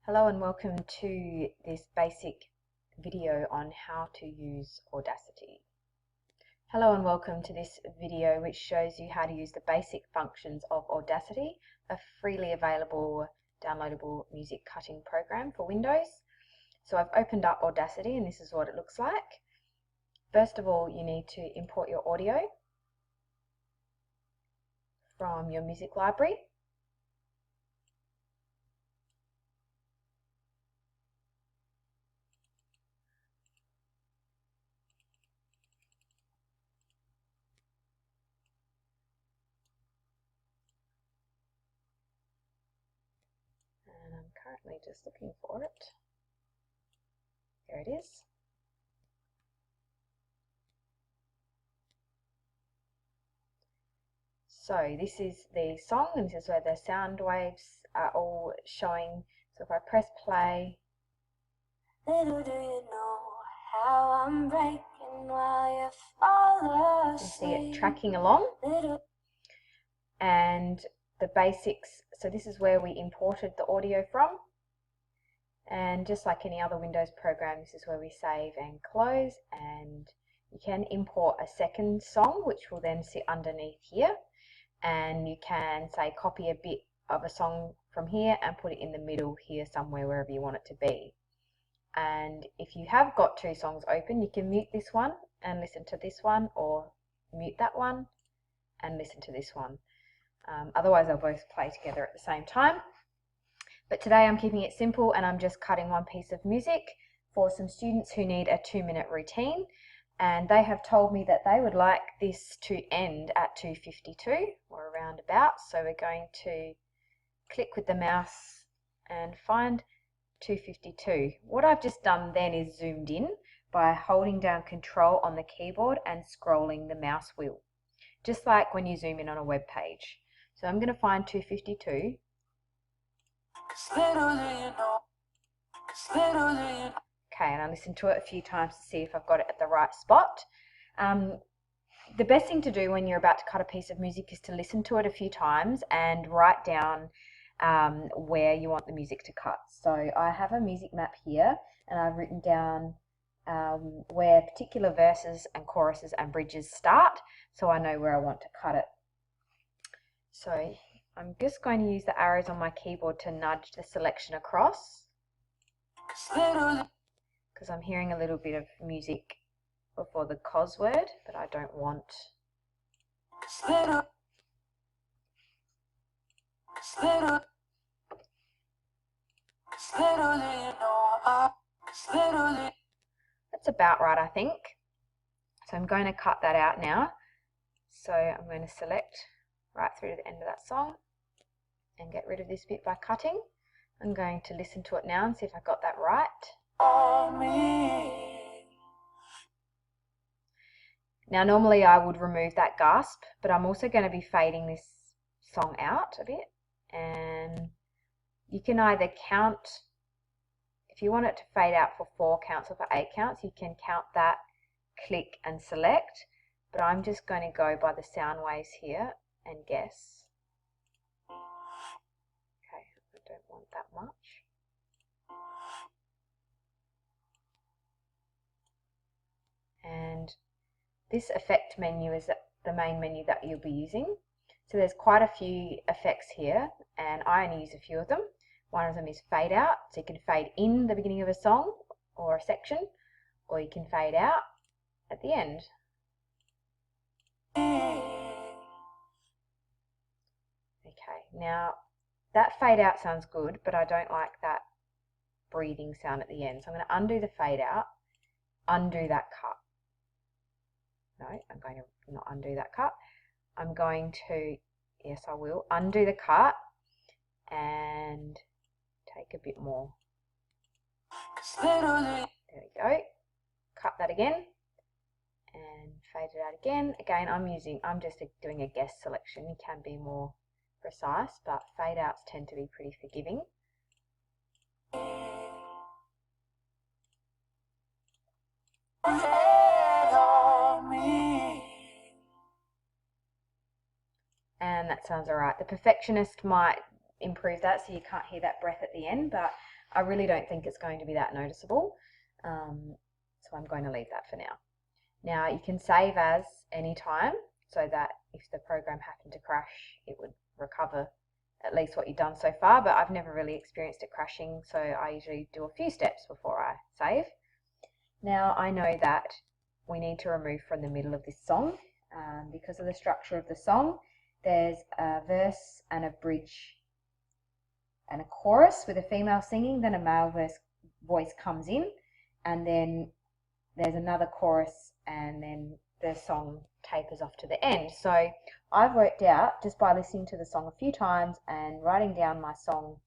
Hello and welcome to this basic video on how to use Audacity. Hello and welcome to this video which shows you how to use the basic functions of Audacity, a freely available downloadable music cutting program for Windows. So I've opened up Audacity and this is what it looks like. First of all, you need to import your audio from your music library. And I'm currently just looking for it. There it is. So this is the song, and this is where the sound waves are all showing. So if I press play, little do you know how I'm breaking while you fall asleep. you see it tracking along. And the basics, so this is where we imported the audio from. And just like any other Windows program, this is where we save and close. And you can import a second song, which will then sit underneath here. And you can say copy a bit of a song from here and put it in the middle here somewhere, wherever you want it to be. And if you have got two songs open, you can mute this one and listen to this one, or mute that one and listen to this one. Otherwise they'll both play together at the same time. But today I'm keeping it simple and I'm just cutting one piece of music for some students who need a 2-minute routine. And they have told me that they would like this to end at 2:52 or around about. So we're going to click with the mouse and find 2:52. What I've just done then is zoomed in by holding down Control on the keyboard and scrolling the mouse wheel, just like when you zoom in on a web page. So I'm going to find 2:52. Okay, and I listened to it a few times to see if I've got it at the right spot. The best thing to do when you're about to cut a piece of music is to listen to it a few times and write down where you want the music to cut. So I have a music map here and I've written down where particular verses and choruses and bridges start, so I know where I want to cut it. So I'm just going to use the arrows on my keyboard to nudge the selection across, because I'm hearing a little bit of music before the cos word, but I don't want. That's about right, I think. So I'm going to cut that out now. So I'm going to select right through to the end of that song and get rid of this bit by cutting. I'm going to listen to it now and see if I got that right. Now normally I would remove that gasp, but I'm also going to be fading this song out a bit, and you can either count, if you want it to fade out for 4 counts or for 8 counts, you can count that, click and select, but I'm just going to go by the sound waves here and guess. Okay, I don't want that much. And this effect menu is the main menu that you'll be using. So there's quite a few effects here, and I only use a few of them. One of them is fade out, so you can fade in the beginning of a song or a section, or you can fade out at the end. Okay, now that fade out sounds good, but I don't like that breathing sound at the end. So I'm going to undo the fade out, undo that cut. No, I'm going to not undo that cut. I'm going to, yes I will, undo the cut and take a bit more. There we go. Cut that again and fade it out again. Again, I'm just doing a guess selection. You can be more precise, but fade outs tend to be pretty forgiving. And that sounds alright. The perfectionist might improve that so you can't hear that breath at the end, but I really don't think it's going to be that noticeable, so I'm going to leave that for now. Now you can save as anytime, so that if the program happened to crash, it would recover at least what you've done so far, but I've never really experienced it crashing, so I usually do a few steps before I save. Now I know that we need to remove from the middle of this song, because of the structure of the song. There's a verse and a bridge and a chorus with a female singing, then a male voice comes in, and then there's another chorus, and then the song tapers off to the end. So I've worked out, just by listening to the song a few times and writing down my song,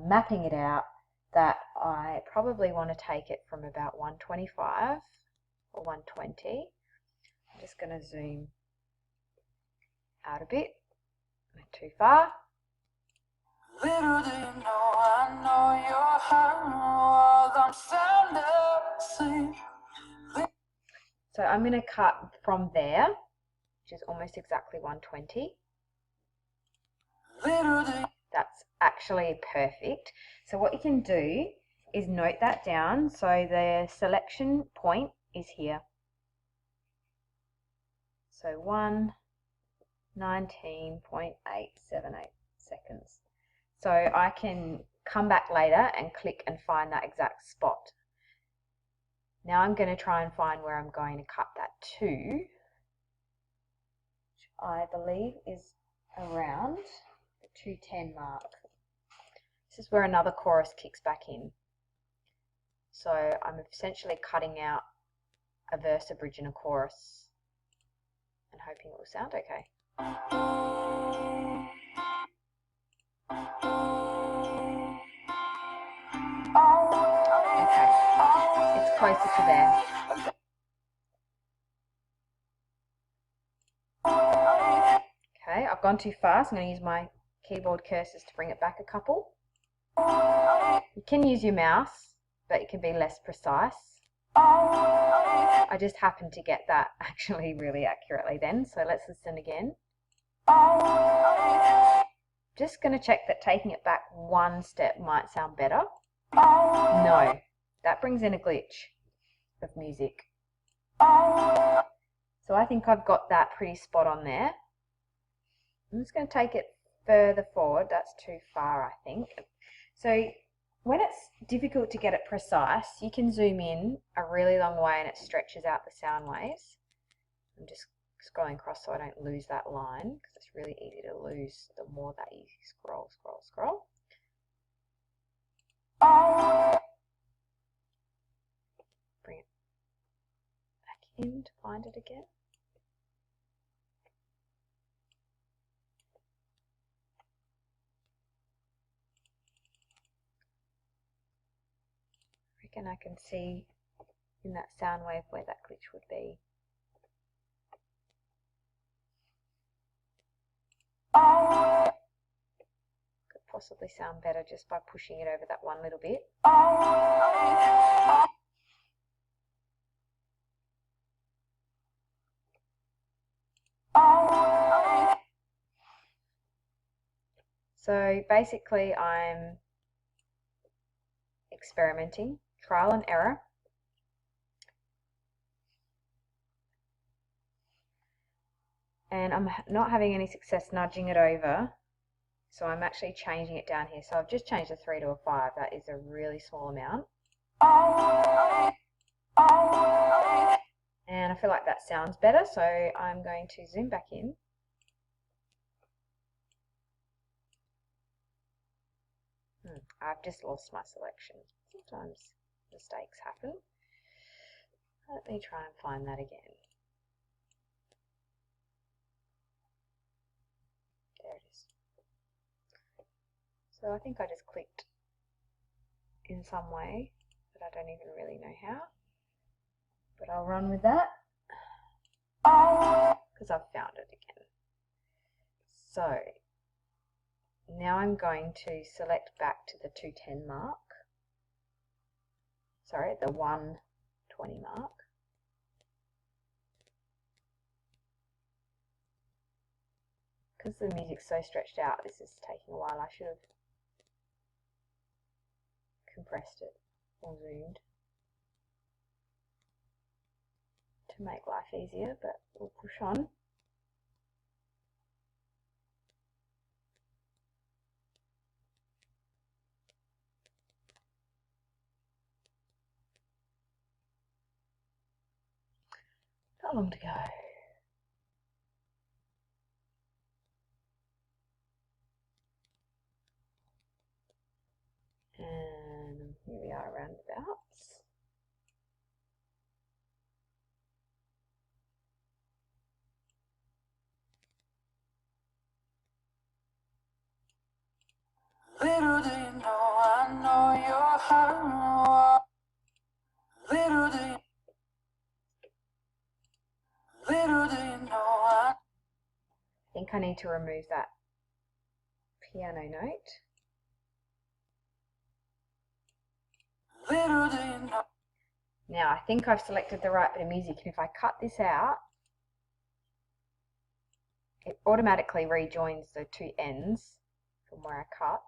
mapping it out, that I probably want to take it from about 125 or 120. I'm just going to zoom out a bit, not too far. Little do you know, I know you're hurt while I'm sound asleep. So I'm going to cut from there, which is almost exactly 120. That's actually perfect. So what you can do is note that down. So the selection point is here. So 1:19.878 seconds. So I can come back later and click and find that exact spot. Now I'm going to try and find where I'm going to cut that to, which I believe is around the 2:10 mark. This is where another chorus kicks back in. So I'm essentially cutting out a verse, a bridge and a chorus and hoping it will sound okay. Okay, it's closer to there. Okay, I've gone too fast. I'm going to use my keyboard cursors to bring it back a couple. You can use your mouse, but it can be less precise. I just happened to get that actually really accurately then, so let's listen again. Just going to check that taking it back one step might sound better. No, that brings in a glitch of music. So I think I've got that pretty spot on there. I'm just going to take it further forward. That's too far, I think. So when it's difficult to get it precise, you can zoom in a really long way and it stretches out the sound waves. I'm just scrolling across so I don't lose that line, because it's really easy to lose the more that you scroll. Bring it back in to find it again. I reckon I can see in that sound wave where that glitch would be. Could possibly sound better just by pushing it over that one little bit. So basically I'm experimenting, trial and error. And I'm not having any success nudging it over, so I'm actually changing it down here. So I've just changed a 3 to a 5. That is a really small amount. And I feel like that sounds better, so I'm going to zoom back in. I've just lost my selection. Sometimes mistakes happen. Let me try and find that again. There it is. So I think I just clicked in some way, but I don't even really know how. But I'll run with that because I've found it again. So now I'm going to select back to the 2:10 mark. Sorry, the 1:20 mark. Because the music's so stretched out, this is taking a while. I should have compressed it or zoomed to make life easier, but we'll push on. Not long to go. And here we are roundabouts. Little do you know, I know you're hurt. Little do you know, I think I need to remove that piano note. Little do you know. Now I think I've selected the right bit of music, and if I cut this out, it automatically rejoins the two ends from where I cut.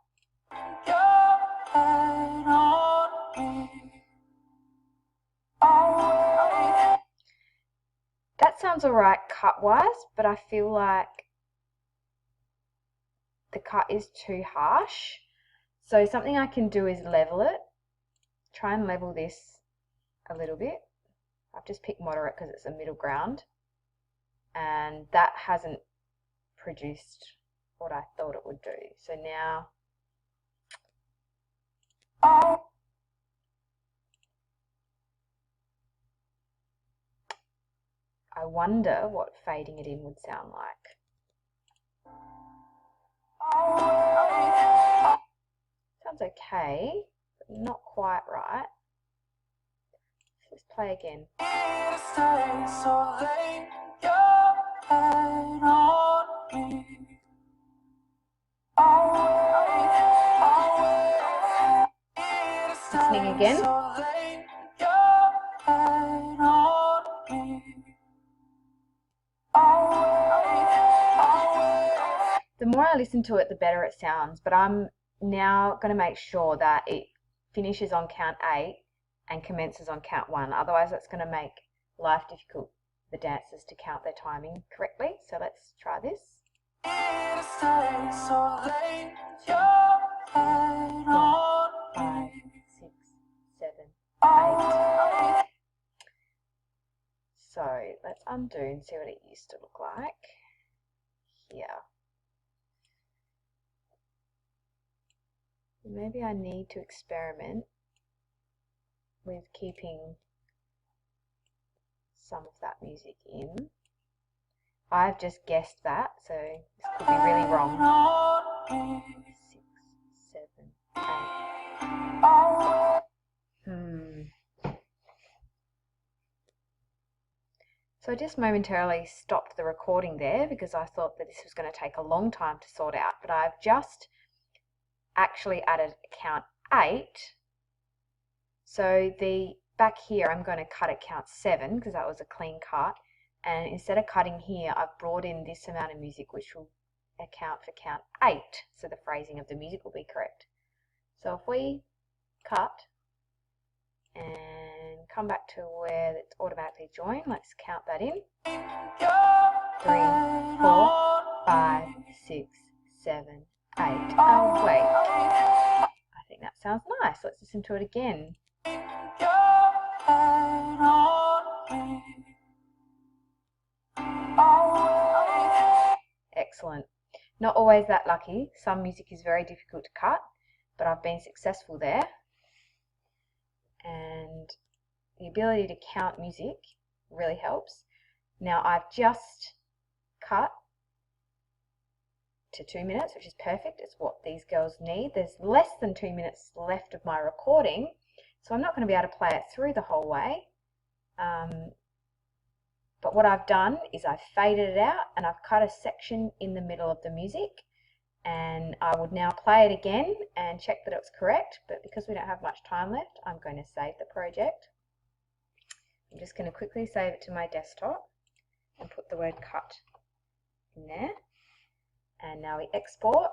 That sounds alright cut-wise, but I feel like the cut is too harsh. So something I can do is level it. Try and level this a little bit. I've just picked moderate because it's a middle ground. And that hasn't produced what I thought it would do. So now I wonder what fading it in would sound like. Sounds okay, but not quite right. Let's play again. Listening again. The more I listen to it, the better it sounds, but I'm now going to make sure that it finishes on count 8 and commences on count 1. Otherwise, that's going to make life difficult for the dancers to count their timing correctly. So let's try this. 4, 5, 6, 7, 8. So let's undo and see what it used to look like here. Maybe I need to experiment with keeping some of that music in. I've just guessed that, so this could be really wrong. 6, 7, 8. So I just momentarily stopped the recording there because I thought that this was going to take a long time to sort out, but I've just actually added count 8. So the back here I'm going to cut at count 7 because that was a clean cut, and instead of cutting here I've brought in this amount of music which will account for count 8, so the phrasing of the music will be correct. So if we cut and come back to where it's automatically joined, let's count that in. 3, 4, 5, 6, 7, 8. Awake. I think that sounds nice. Let's listen to it again. Excellent. Not always that lucky. Some music is very difficult to cut, but I've been successful there. And the ability to count music really helps. Now I've just cut to 2 minutes, which is perfect. It's what these girls need. There's less than 2 minutes left of my recording, so I'm not going to be able to play it through the whole way. But what I've done is I've faded it out and I've cut a section in the middle of the music, and I would now play it again and check that it's correct, but because we don't have much time left, I'm going to save the project. I'm just going to quickly save it to my desktop and put the word cut in there. And now we export.